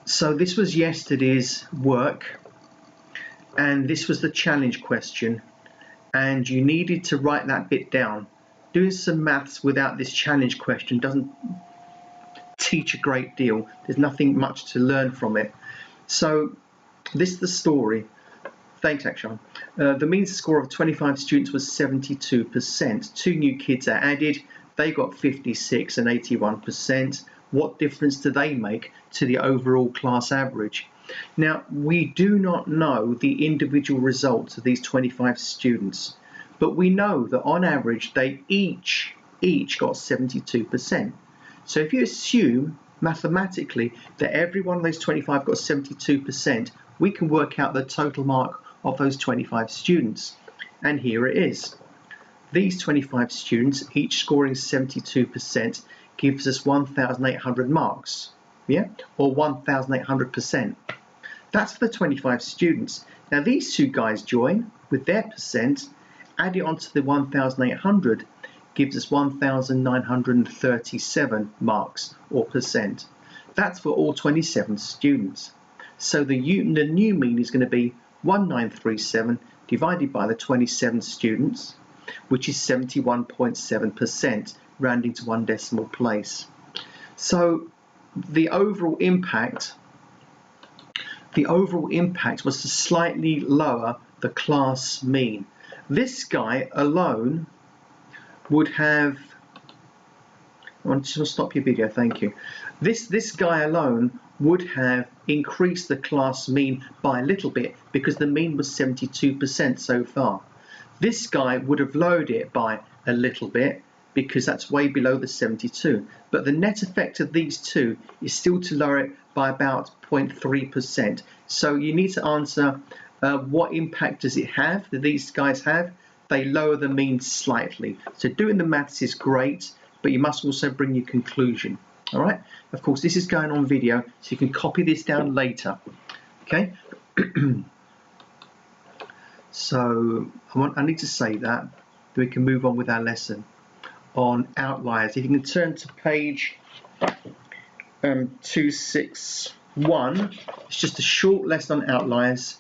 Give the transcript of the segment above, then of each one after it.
So this was yesterday's work, and this was the challenge question, and you needed to write that bit down. Doing some maths without this challenge question doesn't teach a great deal. There's nothing much to learn from it. So this is the story. Thanks, Akshan. The mean score of 25 students was 72%. 2 new kids are added. They got 56 and 81%. What difference do they make to the overall class average? Now, we do not know the individual results of these 25 students, but we know that on average they each got 72%. So if you assume mathematically that every one of those 25 got 72%, we can work out the total mark of those 25 students. And here it is. These 25 students, each scoring 72%, gives us 1,800 marks, yeah, or 1,800%. That's for the 25 students. Now these two guys join with their percent, add it onto the 1,800, gives us 1,937 marks or percent. That's for all 27 students. So the new mean is going to be 1937 divided by the 27 students, which is 71.7%, rounding to 1 decimal place. So the overall impact was to slightly lower the class mean. This guy alone would have, I want to stop your video, thank you. This guy alone would have increased the class mean by a little bit because the mean was 72% so far. This guy would have lowered it by a little bit because that's way below the 72. But the net effect of these two is still to lower it by about 0.3%. So you need to answer what impact does it have, that these guys have? They lower the mean slightly. So doing the maths is great, but you must also bring your conclusion. All right. Of course, this is going on video, so you can copy this down later. Okay. So I need to say that we can move on with our lesson on outliers. If you can turn to page 261, it's just a short lesson on outliers.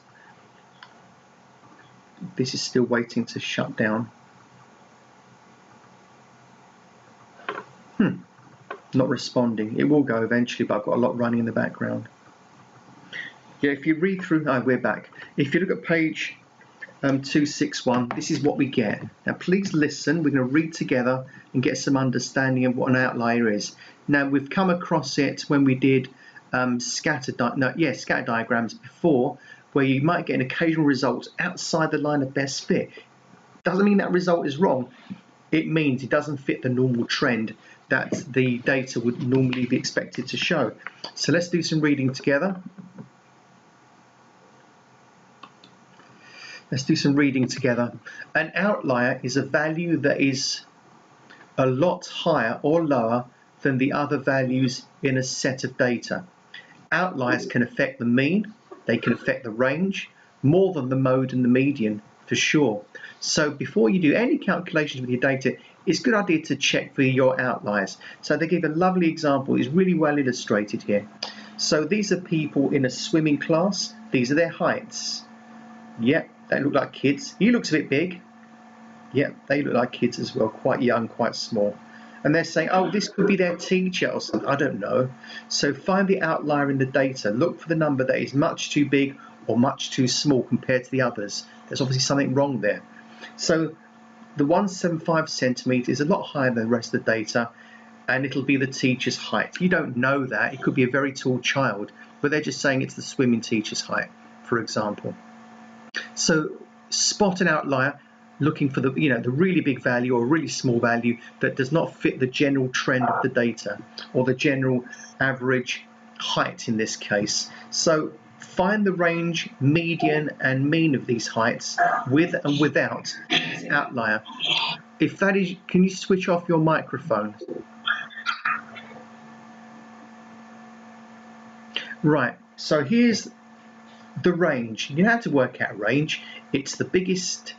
This is still waiting to shut down. Not responding. It will go eventually, but I've got a lot running in the background. Yeah, if you read through, we're back. If you look at page 261, this is what we get. Now please listen, we're going to read together and get some understanding of what an outlier is. Now we've come across it when we did scatter diagrams before, where you might get an occasional result outside the line of best fit. Doesn't mean that result is wrong. It means it doesn't fit the normal trend that the data would normally be expected to show. So let's do some reading together. Let's do some reading together. An outlier is a value that is a lot higher or lower than the other values in a set of data. Outliers can affect the mean, they can affect the range, more than the mode and the median, for sure. So before you do any calculations with your data, it's a good idea to check for your outliers. So they give a lovely example. It's really well illustrated here. So these are people in a swimming class. These are their heights. Yep, they look like kids. He looks a bit big. Yep, they look like kids as well, quite young, quite small. And they're saying, oh, this could be their teacher or something. I don't know. So find the outlier in the data. Look for the number that is much too big or much too small compared to the others. There's obviously something wrong there. So the 175 centimetre is a lot higher than the rest of the data, and it'll be the teacher's height. If you don't know that, it could be a very tall child, but they're just saying it's the swimming teacher's height, for example. So spot an outlier, looking for the really big value or really small value that does not fit the general trend of the data or the general average height in this case. So find the range, median and mean of these heights with and without this outlier. If that is, can you switch off your microphone? Right, so here's the range. You have to work out range. It's the biggest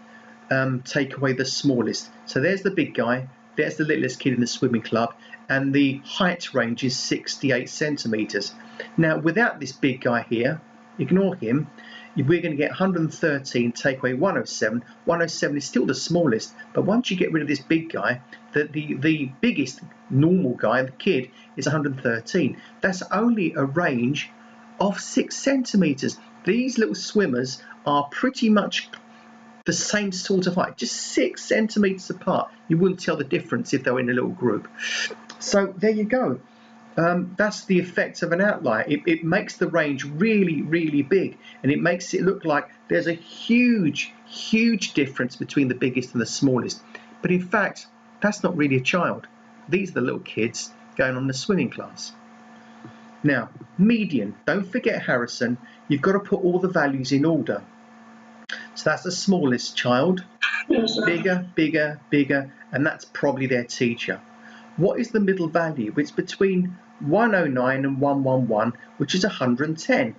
take away the smallest. So there's the big guy, there's the littlest kid in the swimming club, and the height range is 68 centimetres. Now, without this big guy here, ignore him, we're going to get 113 take away 107. 107 is still the smallest, but once you get rid of this big guy, the biggest normal guy, the kid, is 113. That's only a range of 6 centimetres. These little swimmers are pretty much the same sort of height, just 6 centimetres apart. You wouldn't tell the difference if they were in a little group. So there you go. That's the effect of an outlier. It makes the range really, really big, and it makes it look like there's a huge, huge difference between the biggest and the smallest. But in fact, that's not really a child. These are the little kids going on the swimming class. Now, median. Don't forget, Harrison, you've got to put all the values in order. So that's the smallest child, bigger, bigger, bigger, and that's probably their teacher. What is the middle value? It's between 109 and 111, which is 110.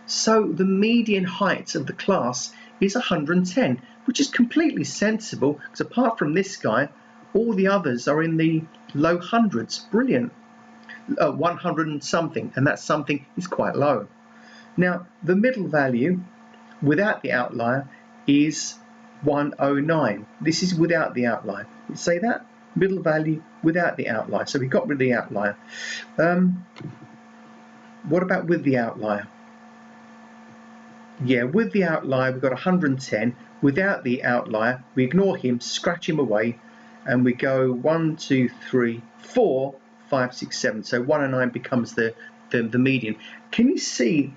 So the median height of the class is 110, which is completely sensible, because apart from this guy, all the others are in the low hundreds. Brilliant. 100 and something, and that something is quite low. Now, the middle value without the outlier is 109. This is without the outlier. You say that? Middle value without the outlier. So we got rid of the outlier. What about with the outlier? Yeah, with the outlier we've got 110. Without the outlier, we ignore him, scratch him away, and we go 1, 2, 3, 4, 5, 6, 7. So 109 becomes the median. Can you see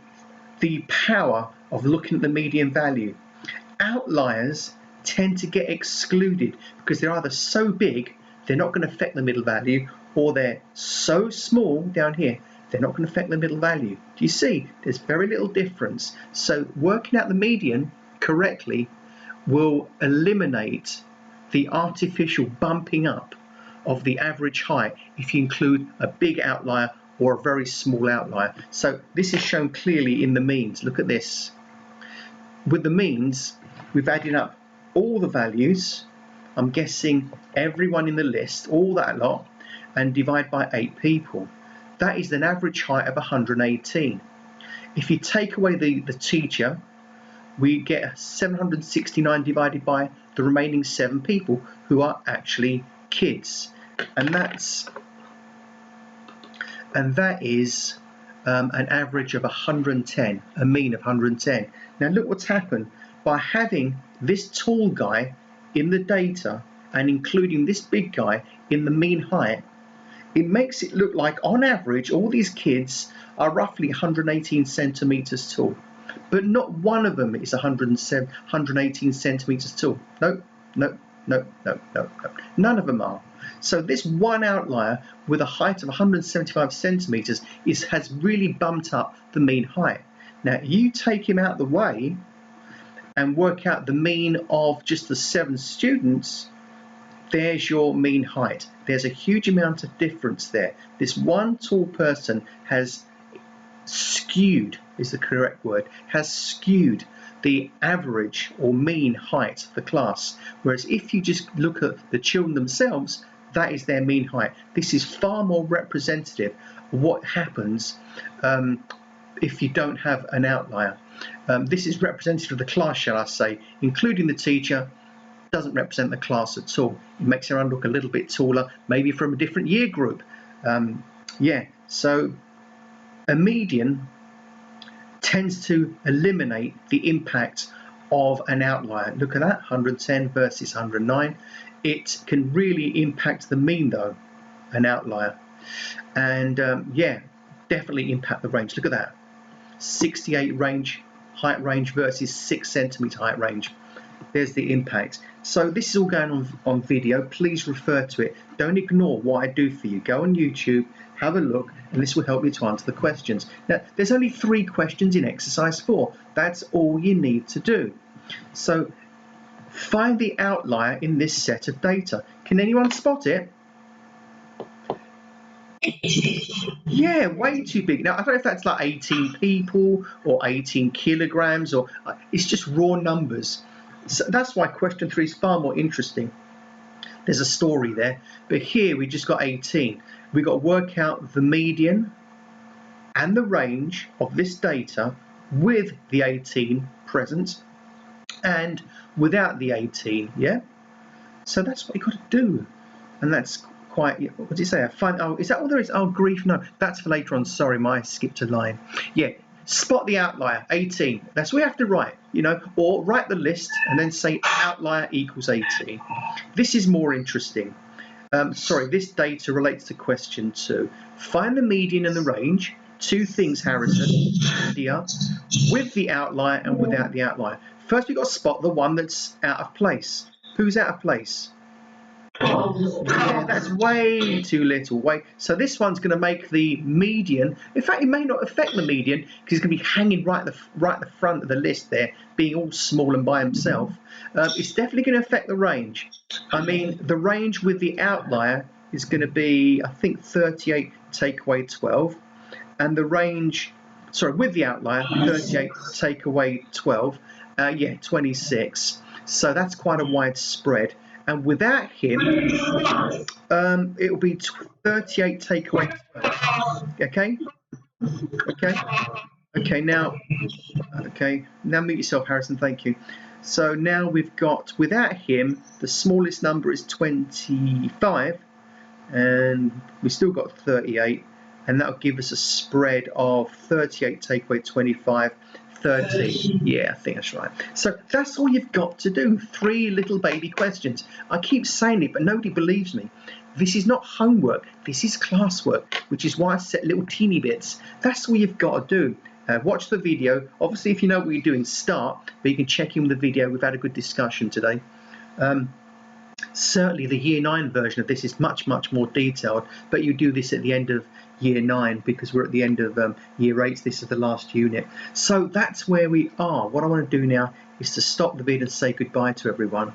the power of looking at the median value? Outliers tend to get excluded because they're either so big they're not going to affect the middle value, or they're so small down here they're not going to affect the middle value. Do you see? There's very little difference. So working out the median correctly will eliminate the artificial bumping up of the average height if you include a big outlier or a very small outlier. So this is shown clearly in the means. Look at this. With the means, we've added up all the values, I'm guessing everyone in the list, all that lot, and divide by 8 people. That is an average height of 118. If you take away the teacher, we get 769 divided by the remaining 7 people who are actually kids. And that is an average of 110, a mean of 110. Now look what's happened. By having this tall guy in the data and including this big guy in the mean height, it makes it look like on average all these kids are roughly 118 centimeters tall, but not one of them is 118 centimeters tall. No, none of them are. So this one outlier with a height of 175 centimeters has really bumped up the mean height. Now you take him out of the way and work out the mean of just the 7 students, there's your mean height. There's a huge amount of difference there. This one tall person has skewed, is the correct word, has skewed the average or mean height of the class. Whereas if you just look at the children themselves, that is their mean height. This is far more representative of what happens if you don't have an outlier. This is representative of the class, shall I say, including the teacher. Doesn't represent the class at all. It makes everyone look a little bit taller, maybe from a different year group. Yeah, so a median tends to eliminate the impact of an outlier. Look at that, 110 versus 109. It can really impact the mean though, an outlier. And yeah, definitely impact the range. Look at that, 68 range, height range versus 6 centimeter height range. There's the impact. So this is all going on video. Please refer to it. Don't ignore what I do for you. Go on YouTube, have a look, and this will help you to answer the questions. Now, there's only 3 questions in exercise 4. That's all you need to do. So find the outlier in this set of data. Can anyone spot it? Yeah, way too big. Now, I don't know if that's like 18 people or 18 kilograms, or it's just raw numbers. So that's why question 3 is far more interesting. There's a story there, but here we just got 18. We got to work out the median and the range of this data with the 18 present and without the 18, yeah? So that's what you got to do. And that's quite, what did you say? Fun. Oh, is that all there is? Oh, grief, no. That's for later on. Sorry, I skipped a line. Yeah, spot the outlier, 18. That's what we have to write, you know, or write the list and then say outlier equals 18. This is more interesting. Sorry, this data relates to question 2. Find the median and the range. 2 things, Harrison, here, with the outlier and without the outlier. First, we've got to spot the one that's out of place. Who's out of place? Yeah, that's way too little. So this one's going to make the median. In fact, it may not affect the median because it's going to be hanging right at the front of the list there, being all small and by himself. It's definitely going to affect the range. I mean, the range with the outlier is going to be, I think, 38 take away 12, and the range, sorry, with the outlier, 38 take away 12, yeah, 26. So that's quite a wide spread. And without him, it will be 38 take away 12. Okay? Okay, now mute yourself, Harrison, thank you. So now we've got, without him, the smallest number is 25, and we still got 38, and that'll give us a spread of 38 take away 25, 30. Yeah, I think that's right. So that's all you've got to do. 3 little baby questions. I keep saying it, but nobody believes me. This is not homework. This is classwork, which is why I set little teeny bits. That's all you've got to do. Watch the video. Obviously, if you know what you're doing, start, but you can check in with the video. We've had a good discussion today. Certainly the year 9 version of this is much more detailed, but you do this at the end of year 9 because we're at the end of year 8. This is the last unit. So that's where we are. What I want to do now is to stop the video and say goodbye to everyone.